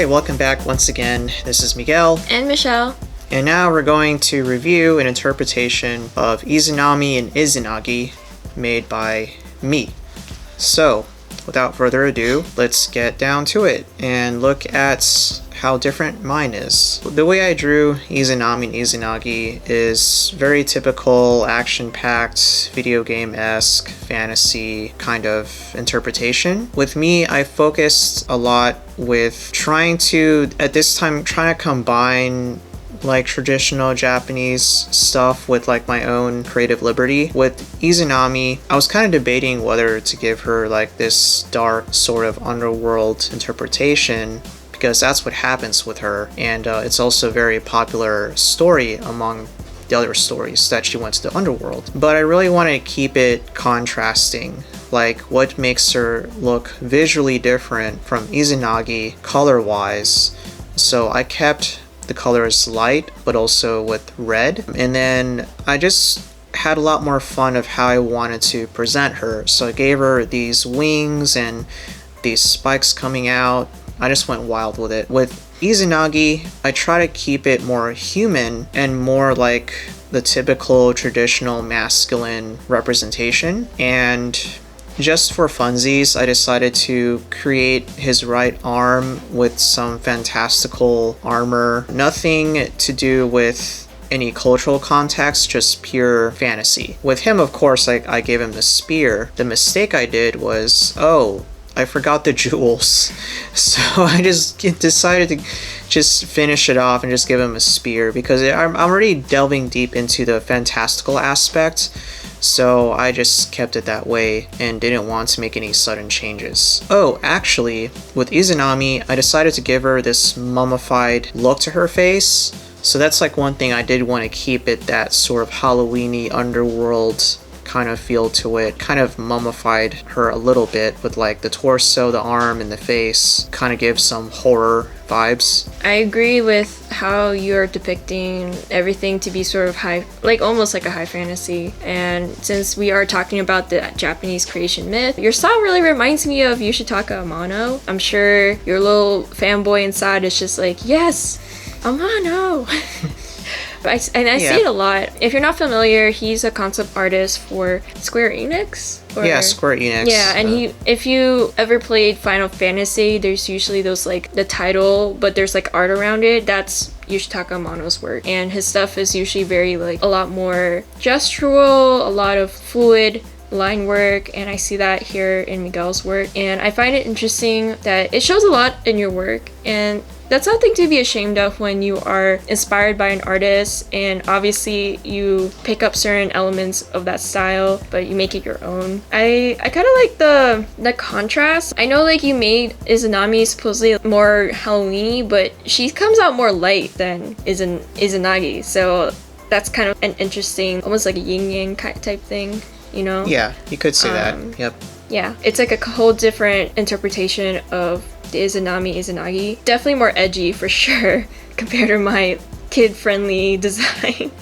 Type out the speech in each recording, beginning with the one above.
Alright, welcome back once again. This is Miguel. And Michelle. And now we're going to review an interpretation of Izanami and Izanagi made by me. So, without further ado, let's get down to it and look at how different mine is. The way I drew Izanami and Izanagi is very typical action-packed, video game-esque, fantasy kind of interpretation. With me, I focused a lot with trying to combine like traditional Japanese stuff with like my own creative liberty. With Izanami, I was kind of debating whether to give her like this dark sort of underworld interpretation, because that's what happens with her, and it's also a very popular story among the other stories that she went to the underworld. But I really want to keep it contrasting, like what makes her look visually different from Izanagi color-wise. So I kept the colors light, but also with red. And then I just had a lot more fun of how I wanted to present her. So I gave her these wings and these spikes coming out. I just went wild with it. With Izanagi, I try to keep it more human and more like the typical traditional masculine representation. And just for funsies, I decided to create his right arm with some fantastical armor. Nothing to do with any cultural context, just pure fantasy. With him, of course, I gave him the spear. The mistake I did was, I forgot the jewels. So I just decided to just finish it off and just give him a spear, because I'm already delving deep into the fantastical aspect. So I just kept it that way and didn't want to make any sudden changes. Oh, actually, with Izanami, I decided to give her this mummified look to her face. So that's like one thing I did want to keep it that sort of Halloween-y underworld kind of feel to it. Kind of mummified her a little bit with like the torso, the arm, and the face. Kind of gives some horror vibes. I agree with how you're depicting everything to be sort of high, like almost like a high fantasy. And since we are talking about the Japanese creation myth, your style really reminds me of Yoshitaka Amano. I'm sure your little fanboy inside is just like, yes, Amano. I see it a lot. If you're not familiar, he's a concept artist for Square Enix. Yeah, Square Enix. Yeah, and if you ever played Final Fantasy, there's usually those like the title, but there's like art around it. That's Yoshitaka Amano's work, and his stuff is usually very like a lot more gestural, a lot of fluid line work, and I see that here in Miguel's work. And I find it interesting that it shows a lot in your work, and that's something to be ashamed of when you are inspired by an artist and obviously you pick up certain elements of that style but you make it your own. I kind of like the contrast. I know like you made Izanami supposedly more Halloween-y, but she comes out more light than Izanagi, so that's kind of an interesting, almost like a yin-yang type thing, you know? Yeah, you could say that. Yep. Yeah, it's like a whole different interpretation of the Izanagi. Definitely more edgy for sure compared to my kid-friendly design.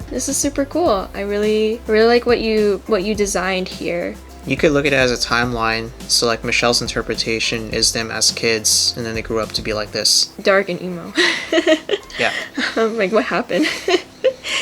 This is super cool. I really like what you designed here. You could look at it as a timeline. So like Michelle's interpretation is them as kids, and then they grew up to be like this. Dark and emo. Yeah. Like what happened?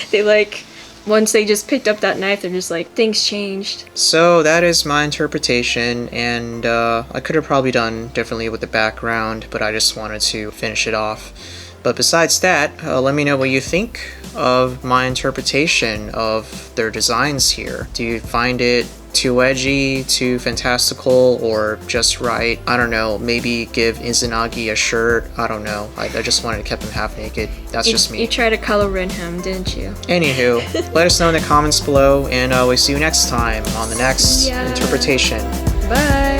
They like, once they just picked up that knife, they're just like, things changed. So that is my interpretation, and I could have probably done differently with the background, but I just wanted to finish it off. But besides that, let me know what you think of my interpretation of their designs here. Do you find it too edgy, too fantastical, or just right? I don't know, maybe give Izanagi a shirt. I don't know. I just wanted to keep him half naked. That's just me. You tried to color in him, didn't you? Anywho, let us know in the comments below, and we'll see you next time on the next interpretation. Bye!